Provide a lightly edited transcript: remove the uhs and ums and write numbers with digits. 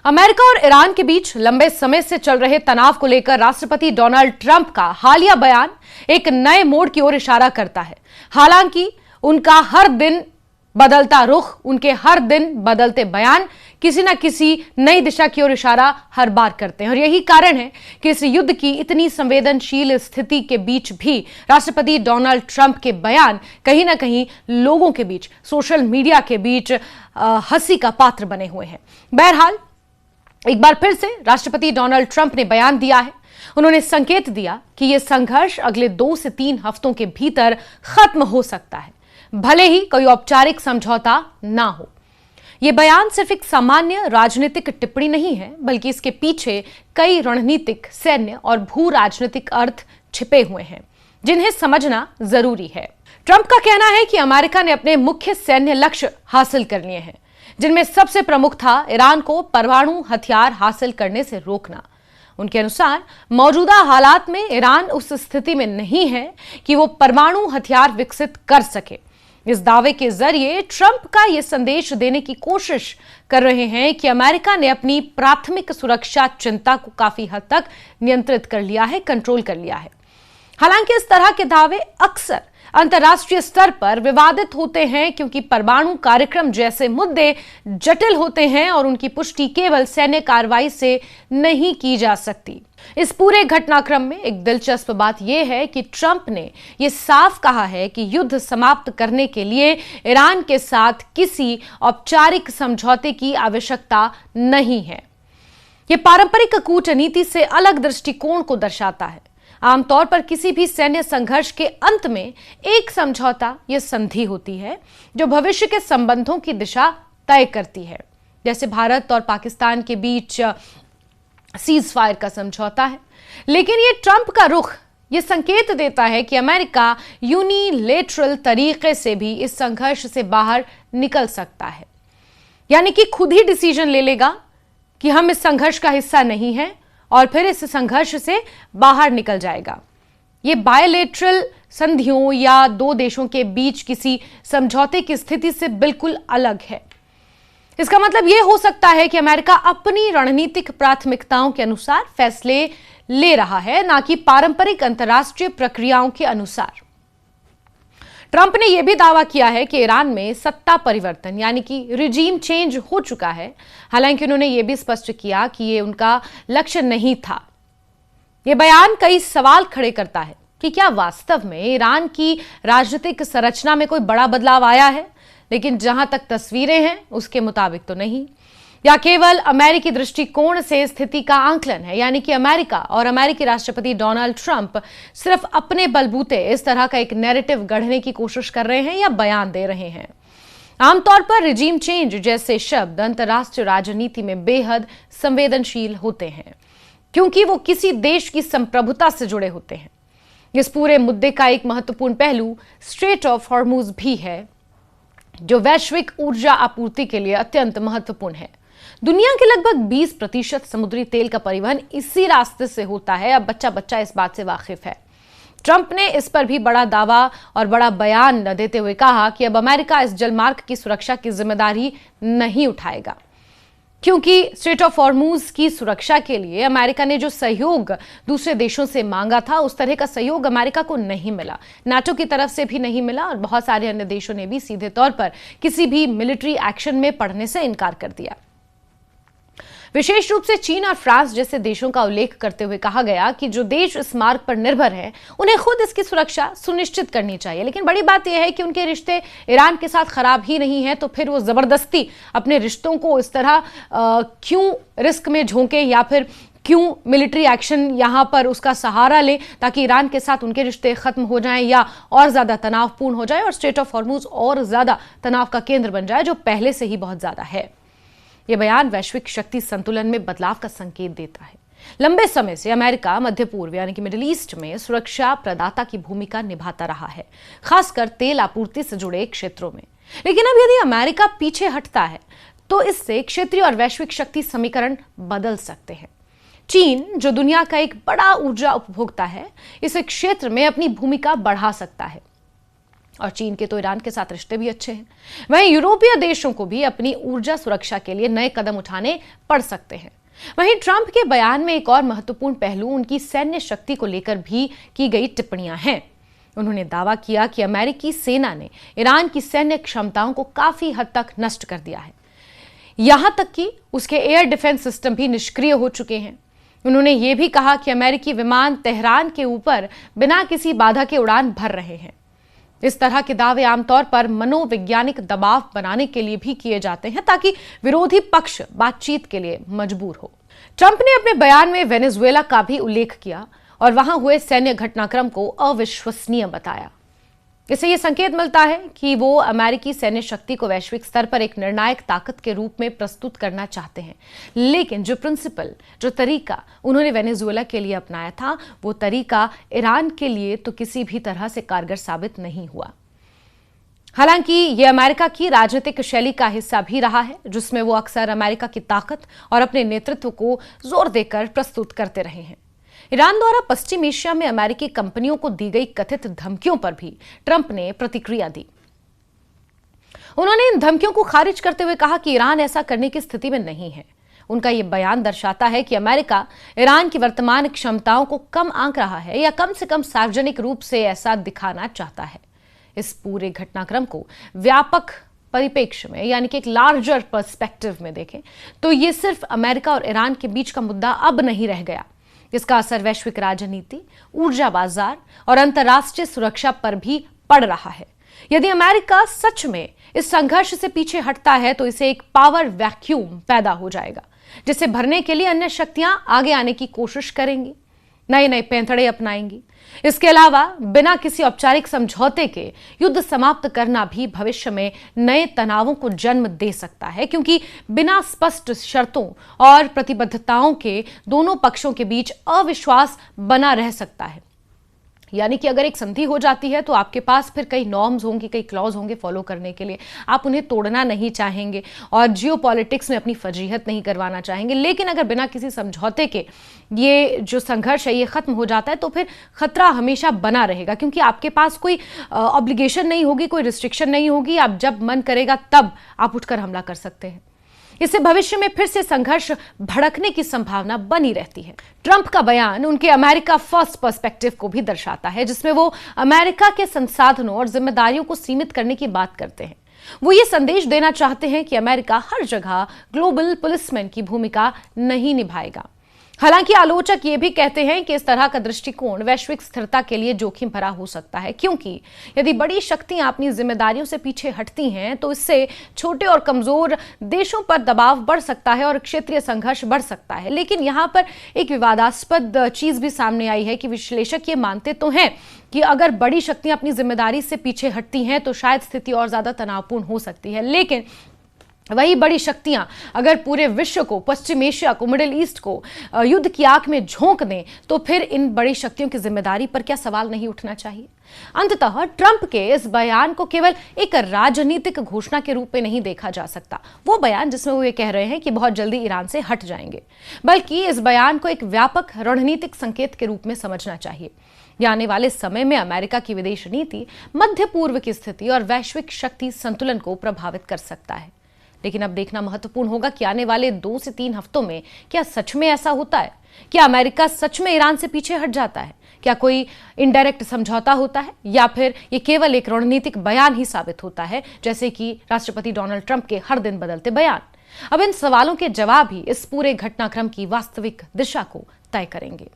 America और Iran के बीच लंबे समय से चल रहे तनाव को लेकर राष्ट्रपति डोनाल्ड ट्रंप का हालिया बयान एक नए मोड़ की ओर इशारा करता है। हालांकि उनका हर दिन बदलता रुख, उनके हर दिन बदलते बयान किसी न किसी नई दिशा की ओर इशारा हर बार करते हैं और यही कारण है कि इस युद्ध की इतनी संवेदनशील स्थिति के बीच भी राष्ट्रपति डोनाल्ड ट्रंप के बयान कहीं ना कहीं लोगों के बीच, सोशल मीडिया के बीच हंसी का पात्र बने हुए हैं। बहरहाल एक बार फिर से राष्ट्रपति डोनाल्ड ट्रंप ने बयान दिया है। उन्होंने संकेत दिया कि यह संघर्ष अगले 2 से 3 हफ्तों के भीतर खत्म हो सकता है, भले ही कोई औपचारिक समझौता ना हो। यह बयान सिर्फ एक सामान्य राजनीतिक टिप्पणी नहीं है, बल्कि इसके पीछे कई रणनीतिक, सैन्य और भू राजनीतिक अर्थ छिपे हुए हैं, जिन्हें समझना जरूरी है। ट्रंप का कहना है कि अमेरिका ने अपने मुख्य सैन्य लक्ष्य हासिल कर लिए हैं, जिनमें सबसे प्रमुख था ईरान को परमाणु हथियार हासिल करने से रोकना। उनके अनुसार मौजूदा हालात में ईरान उस स्थिति में नहीं है कि वो परमाणु हथियार विकसित कर सके। इस दावे के जरिए ट्रंप का यह संदेश देने की कोशिश कर रहे हैं कि अमेरिका ने अपनी प्राथमिक सुरक्षा चिंता को काफी हद तक नियंत्रित कर लिया है, कंट्रोल कर लिया है। हालांकि इस तरह के दावे अक्सर अंतर्राष्ट्रीय स्तर पर विवादित होते हैं, क्योंकि परमाणु कार्यक्रम जैसे मुद्दे जटिल होते हैं और उनकी पुष्टि केवल सैन्य कार्रवाई से नहीं की जा सकती। इस पूरे घटनाक्रम में एक दिलचस्प बात यह है कि ट्रंप ने यह साफ कहा है कि युद्ध समाप्त करने के लिए ईरान के साथ किसी औपचारिक समझौते की आवश्यकता नहीं है। यह पारंपरिक कूटनीति से अलग दृष्टिकोण को दर्शाता है। आमतौर पर किसी भी सैन्य संघर्ष के अंत में एक समझौता या संधि होती है जो भविष्य के संबंधों की दिशा तय करती है, जैसे भारत और पाकिस्तान के बीच सीज फायर का समझौता है। लेकिन ये ट्रंप का रुख ये संकेत देता है कि अमेरिका यूनिलेटरल तरीके से भी इस संघर्ष से बाहर निकल सकता है, यानी कि खुद ही डिसीजन ले लेगा कि हम इस संघर्ष का हिस्सा नहीं हैं और फिर इस संघर्ष से बाहर निकल जाएगा। ये बायलेटरल संधियों या 2 देशों के बीच किसी समझौते की स्थिति से बिल्कुल अलग है। इसका मतलब यह हो सकता है कि अमेरिका अपनी रणनीतिक प्राथमिकताओं के अनुसार फैसले ले रहा है, ना कि पारंपरिक अंतर्राष्ट्रीय प्रक्रियाओं के अनुसार। ट्रंप ने यह भी दावा किया है कि ईरान में सत्ता परिवर्तन यानी कि रिजीम चेंज हो चुका है। हालांकि उन्होंने यह भी स्पष्ट किया कि यह उनका लक्ष्य नहीं था। यह बयान कई सवाल खड़े करता है कि क्या वास्तव में ईरान की राजनीतिक संरचना में कोई बड़ा बदलाव आया है, लेकिन जहां तक तस्वीरें हैं उसके मुताबिक तो नहीं, या केवल अमेरिकी दृष्टिकोण से स्थिति का आंकलन है, यानी कि अमेरिका और अमेरिकी राष्ट्रपति डोनाल्ड ट्रंप सिर्फ अपने बलबूते इस तरह का एक नैरेटिव गढ़ने की कोशिश कर रहे हैं या बयान दे रहे हैं। आमतौर पर रिजीम चेंज जैसे शब्द अंतर्राष्ट्रीय राजनीति में बेहद संवेदनशील होते हैं, क्योंकि वो किसी देश की संप्रभुता से जुड़े होते हैं। इस पूरे मुद्दे का एक महत्वपूर्ण पहलू स्ट्रेट ऑफ हॉर्मुज भी है, जो वैश्विक ऊर्जा आपूर्ति के लिए अत्यंत महत्वपूर्ण है। दुनिया के लगभग 20% समुद्री तेल का परिवहन इसी रास्ते से होता है। अब बच्चा इस बात से वाकिफ है। ट्रंप ने इस पर भी बड़ा दावा और बड़ा बयान देते हुए कहा कि अब अमेरिका इस जलमार्ग की सुरक्षा की जिम्मेदारी नहीं उठाएगा, क्योंकि स्ट्रेट ऑफ हॉर्मुज की सुरक्षा के लिए अमेरिका ने जो सहयोग दूसरे देशों से मांगा था, उस तरह का सहयोग अमेरिका को नहीं मिला, नाटो की तरफ से भी नहीं मिला और बहुत सारे अन्य देशों ने भी सीधे तौर पर किसी भी मिलिट्री एक्शन में पड़ने से इनकार कर दिया। विशेष रूप से चीन और फ्रांस जैसे देशों का उल्लेख करते हुए कहा गया कि जो देश इस मार्ग पर निर्भर है उन्हें खुद इसकी सुरक्षा सुनिश्चित करनी चाहिए। लेकिन बड़ी बात यह है कि उनके रिश्ते ईरान के साथ खराब ही नहीं है, तो फिर वो जबरदस्ती अपने रिश्तों को इस तरह क्यों रिस्क में झोंके, या फिर क्यों मिलिट्री एक्शन यहां पर उसका सहारा ले ताकि ईरान के साथ उनके रिश्ते खत्म हो जाएं या और ज्यादा तनावपूर्ण हो जाए और स्ट्रेट ऑफ हॉर्मुज और ज्यादा तनाव का केंद्र बन जाए, जो पहले से ही बहुत ज्यादा है। यह बयान वैश्विक शक्ति संतुलन में बदलाव का संकेत देता है। लंबे समय से अमेरिका मध्य पूर्व यानी कि मिडिल ईस्ट में सुरक्षा प्रदाता की भूमिका निभाता रहा है, खासकर तेल आपूर्ति से जुड़े क्षेत्रों में। लेकिन अब यदि अमेरिका पीछे हटता है तो इससे क्षेत्रीय और वैश्विक शक्ति समीकरण बदल सकते हैं। चीन, जो दुनिया का एक बड़ा ऊर्जा उपभोक्ता है, इस क्षेत्र में अपनी भूमिका बढ़ा सकता है। और चीन के तो ईरान के साथ रिश्ते भी अच्छे हैं। वहीं यूरोपीय देशों को भी अपनी ऊर्जा सुरक्षा के लिए नए कदम उठाने पड़ सकते हैं। वहीं ट्रंप के बयान में एक और महत्वपूर्ण पहलू उनकी सैन्य शक्ति को लेकर भी की गई टिप्पणियां हैं। उन्होंने दावा किया कि अमेरिकी सेना ने ईरान की सैन्य क्षमताओं को काफी हद तक नष्ट कर दिया है, यहां तक कि उसके एयर डिफेंस सिस्टम भी निष्क्रिय हो चुके हैं। उन्होंने यह भी कहा कि अमेरिकी विमान तेहरान के ऊपर बिना किसी बाधा के उड़ान भर रहे हैं। इस तरह के दावे आमतौर पर मनोवैज्ञानिक दबाव बनाने के लिए भी किए जाते हैं ताकि विरोधी पक्ष बातचीत के लिए मजबूर हो। ट्रंप ने अपने बयान में वेनेजुएला का भी उल्लेख किया और वहां हुए सैन्य घटनाक्रम को अविश्वसनीय बताया। इससे यह संकेत मिलता है कि वो अमेरिकी सैन्य शक्ति को वैश्विक स्तर पर एक निर्णायक ताकत के रूप में प्रस्तुत करना चाहते हैं, लेकिन जो तरीका उन्होंने वेनेजुएला के लिए अपनाया था, वो तरीका ईरान के लिए तो किसी भी तरह से कारगर साबित नहीं हुआ। हालांकि यह अमेरिका की राजनीतिक शैली का हिस्सा भी रहा है, जिसमें वो अक्सर अमेरिका की ताकत और अपने नेतृत्व को जोर देकर प्रस्तुत करते रहे हैं। ईरान द्वारा पश्चिम एशिया में अमेरिकी कंपनियों को दी गई कथित धमकियों पर भी ट्रंप ने प्रतिक्रिया दी। उन्होंने इन धमकियों को खारिज करते हुए कहा कि ईरान ऐसा करने की स्थिति में नहीं है। उनका यह बयान दर्शाता है कि अमेरिका ईरान की वर्तमान क्षमताओं को कम आंक रहा है या कम से कम सार्वजनिक रूप से ऐसा दिखाना चाहता है। इस पूरे घटनाक्रम को व्यापक परिप्रेक्ष्य में, यानी कि एक लार्जर पर्सपेक्टिव में देखें तो ये सिर्फ अमेरिका और ईरान के बीच का मुद्दा अब नहीं रह गया। इसका असर वैश्विक राजनीति, ऊर्जा बाजार और अंतर्राष्ट्रीय सुरक्षा पर भी पड़ रहा है। यदि अमेरिका सच में इस संघर्ष से पीछे हटता है तो इसे एक पावर वैक्यूम पैदा हो जाएगा, जिसे भरने के लिए अन्य शक्तियां आगे आने की कोशिश करेंगी, नए नए पैंतड़े अपनाएंगी। इसके अलावा बिना किसी औपचारिक समझौते के युद्ध समाप्त करना भी भविष्य में नए तनावों को जन्म दे सकता है, क्योंकि बिना स्पष्ट शर्तों और प्रतिबद्धताओं के दोनों पक्षों के बीच अविश्वास बना रह सकता है। यानी कि अगर एक संधि हो जाती है तो आपके पास फिर कई नॉर्म्स होंगी, कई क्लॉज होंगे फॉलो करने के लिए। आप उन्हें तोड़ना नहीं चाहेंगे और जियोपॉलिटिक्स में अपनी फजीहत नहीं करवाना चाहेंगे। लेकिन अगर बिना किसी समझौते के ये जो संघर्ष है ये खत्म हो जाता है तो फिर खतरा हमेशा बना रहेगा, क्योंकि आपके पास कोई ऑब्लिगेशन नहीं होगी, कोई रिस्ट्रिक्शन नहीं होगी। आप जब मन करेगा तब आप उठकर हमला कर सकते हैं। इससे भविष्य में फिर से संघर्ष भड़कने की संभावना बनी रहती है। ट्रंप का बयान उनके अमेरिका फर्स्ट पर्सपेक्टिव को भी दर्शाता है, जिसमें वो अमेरिका के संसाधनों और जिम्मेदारियों को सीमित करने की बात करते हैं। वो ये संदेश देना चाहते हैं कि अमेरिका हर जगह ग्लोबल पुलिसमैन की भूमिका नहीं निभाएगा। हालांकि आलोचक ये भी कहते हैं कि इस तरह का दृष्टिकोण वैश्विक स्थिरता के लिए जोखिम भरा हो सकता है, क्योंकि यदि बड़ी शक्तियां अपनी जिम्मेदारियों से पीछे हटती हैं तो इससे छोटे और कमजोर देशों पर दबाव बढ़ सकता है और क्षेत्रीय संघर्ष बढ़ सकता है। लेकिन यहां पर एक विवादास्पद चीज भी सामने आई है कि विश्लेषक ये मानते तो हैं कि अगर बड़ी शक्तियां अपनी जिम्मेदारी से पीछे हटती हैं तो शायद स्थिति और ज्यादा तनावपूर्ण हो सकती है। लेकिन वही बड़ी शक्तियां अगर पूरे विश्व को, पश्चिम एशिया को, मिडिल ईस्ट को युद्ध की आंख में झोंक दें तो फिर इन बड़ी शक्तियों की जिम्मेदारी पर क्या सवाल नहीं उठना चाहिए। अंततः ट्रंप के इस बयान को केवल एक राजनीतिक घोषणा के रूप में नहीं देखा जा सकता, वो बयान जिसमें वो ये कह रहे हैं कि बहुत जल्दी ईरान से हट जाएंगे, बल्कि इस बयान को एक व्यापक रणनीतिक संकेत के रूप में समझना चाहिए। आने वाले समय में अमेरिका की विदेश नीति मध्य पूर्व की स्थिति और वैश्विक शक्ति संतुलन को प्रभावित कर सकता है। लेकिन अब देखना महत्वपूर्ण होगा कि आने वाले 2 से 3 हफ्तों में क्या सच में ऐसा होता है? क्या अमेरिका सच में ईरान से पीछे हट जाता है? क्या कोई इनडायरेक्ट समझौता होता है, या फिर ये केवल एक रणनीतिक बयान ही साबित होता है, जैसे कि राष्ट्रपति डोनाल्ड ट्रंप के हर दिन बदलते बयान? अब इन सवालों के जवाब ही इस पूरे घटनाक्रम की वास्तविक दिशा को तय करेंगे।